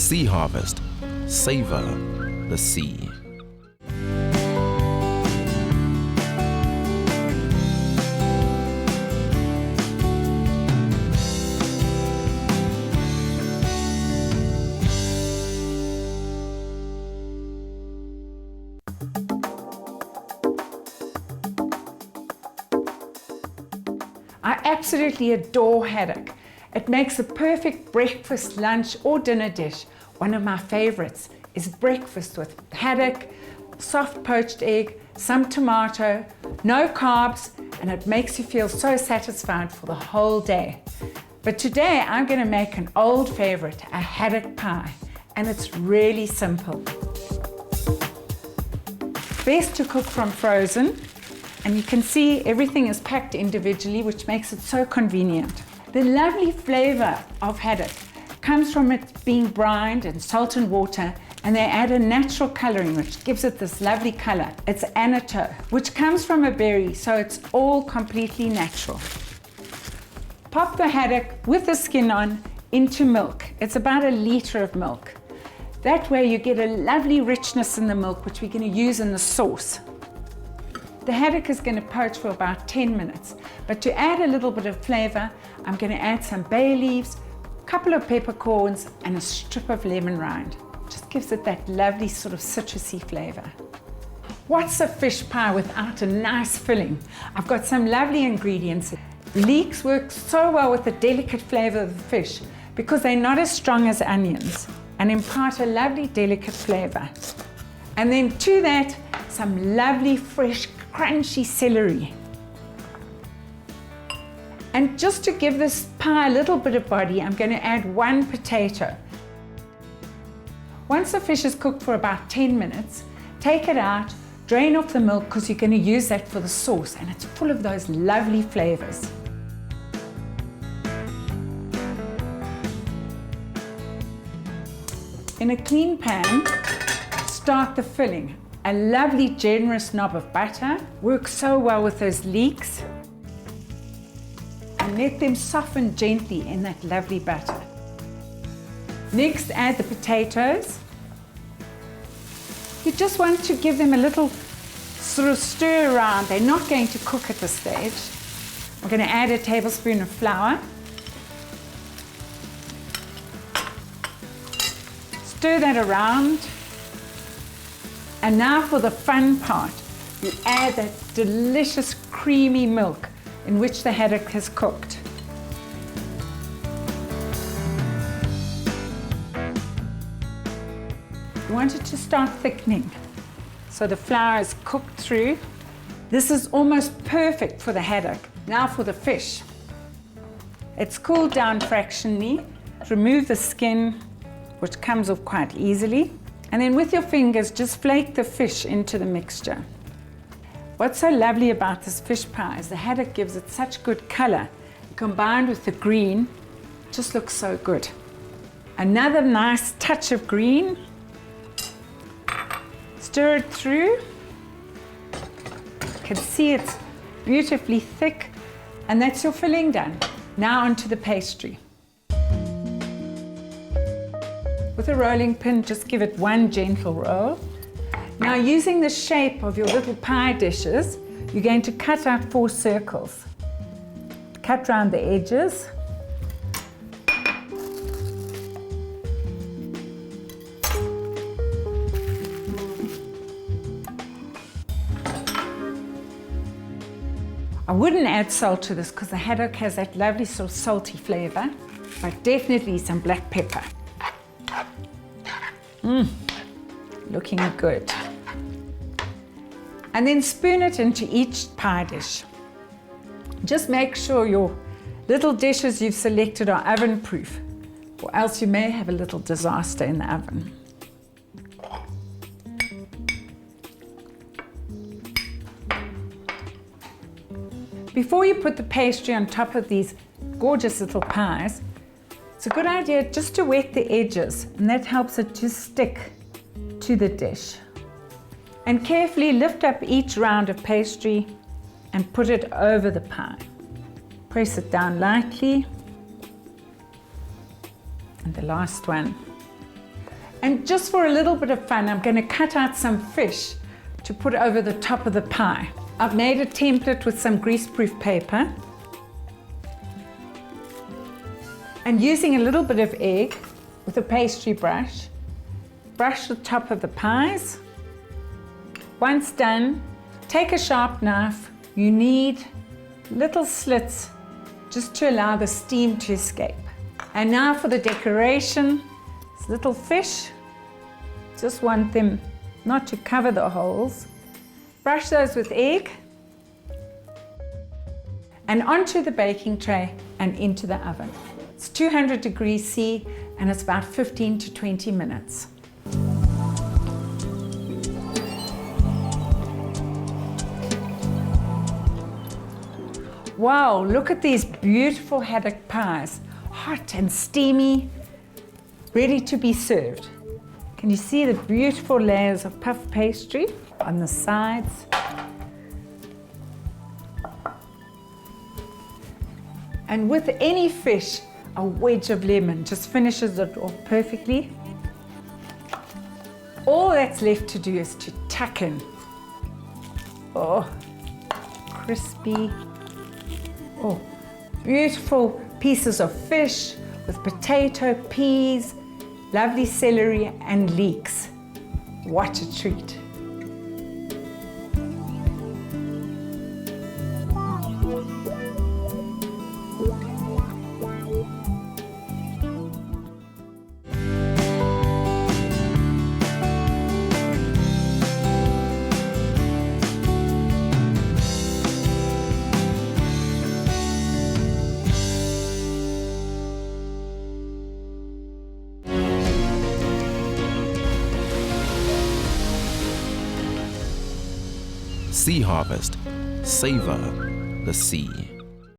Sea harvest. Savour the sea. I absolutely adore haddock. It makes a perfect breakfast, lunch or dinner dish. One of my favorites is breakfast with haddock, soft poached egg, some tomato, no carbs, and it makes you feel so satisfied for the whole day. But today I'm going to make an old favorite, a haddock pie, and it's really simple. Best to cook from frozen. And you can see everything is packed individually, which makes it so convenient. The lovely flavor of haddock comes from it being brined in salt and water, and they add a natural coloring which gives it this lovely color. It's annatto, which comes from a berry, so it's all completely natural. Pop the haddock with the skin on into milk. It's about 1 liter of milk. That way you get a lovely richness in the milk, which we're going to use in the sauce. The haddock is going to poach for about 10 minutes, but to add a little bit of flavor, I'm going to add some bay leaves, a couple of peppercorns, and a strip of lemon rind. Just gives it that lovely sort of citrusy flavor. What's a fish pie without a nice filling? I've got some lovely ingredients. Leeks work so well with the delicate flavor of the fish because they're not as strong as onions and impart a lovely delicate flavor. And then to that, some lovely fresh crunchy celery. And just to give this pie a little bit of body, I'm going to add 1 potato. Once the fish is cooked for about 10 minutes, take it out, drain off the milk because you're going to use that for the sauce, and it's full of those lovely flavors. In a clean pan, start the filling. A lovely generous knob of butter works so well with those leeks, and let them soften gently in that lovely butter. Next, add the potatoes. You just want to give them a little sort of stir around. They're not going to cook at this stage. I'm going to add a tablespoon of flour. Stir that around. And now for the fun part, you add that delicious creamy milk in which the haddock has cooked. You want it to start thickening, so the flour is cooked through. This is almost perfect for the haddock. Now for the fish. It's cooled down fractionally. Remove the skin, which comes off quite easily. And then with your fingers, just flake the fish into the mixture. What's so lovely about this fish pie is the haddock gives it such good color. Combined with the green, it just looks so good. Another nice touch of green. Stir it through. You can see it's beautifully thick, and that's your filling done. Now onto the pastry. With a rolling pin, just give it 1 gentle roll. Now, using the shape of your little pie dishes, you're going to cut out 4 circles. Cut round the edges. I wouldn't add salt to this because the haddock has that lovely sort of salty flavor, but definitely some black pepper. Looking good. And then spoon it into each pie dish. Just make sure your little dishes you've selected are oven proof, or else you may have a little disaster in the oven. Before you put the pastry on top of these gorgeous little pies, it's a good idea just to wet the edges, and that helps it to stick to the dish. And carefully lift up each round of pastry and put it over the pie. Press it down lightly. And the last one. And just for a little bit of fun, I'm going to cut out some fish to put over the top of the pie. I've made a template with some greaseproof paper. And using a little bit of egg with a pastry brush, brush the top of the pies. Once done, take a sharp knife. You need little slits just to allow the steam to escape. And now for the decoration, this little fish. Just want them not to cover the holes. Brush those with egg and onto the baking tray and into the oven. It's 200 degrees C and it's about 15 to 20 minutes. Wow, look at these beautiful haddock pies. Hot and steamy, ready to be served. Can you see the beautiful layers of puff pastry on the sides? And with any fish, a wedge of lemon just finishes it off perfectly. All that's left to do is to tuck in. Oh, crispy. Oh, beautiful pieces of fish with potato, peas, lovely celery and leeks. What a treat. Sea Harvest, savor the sea.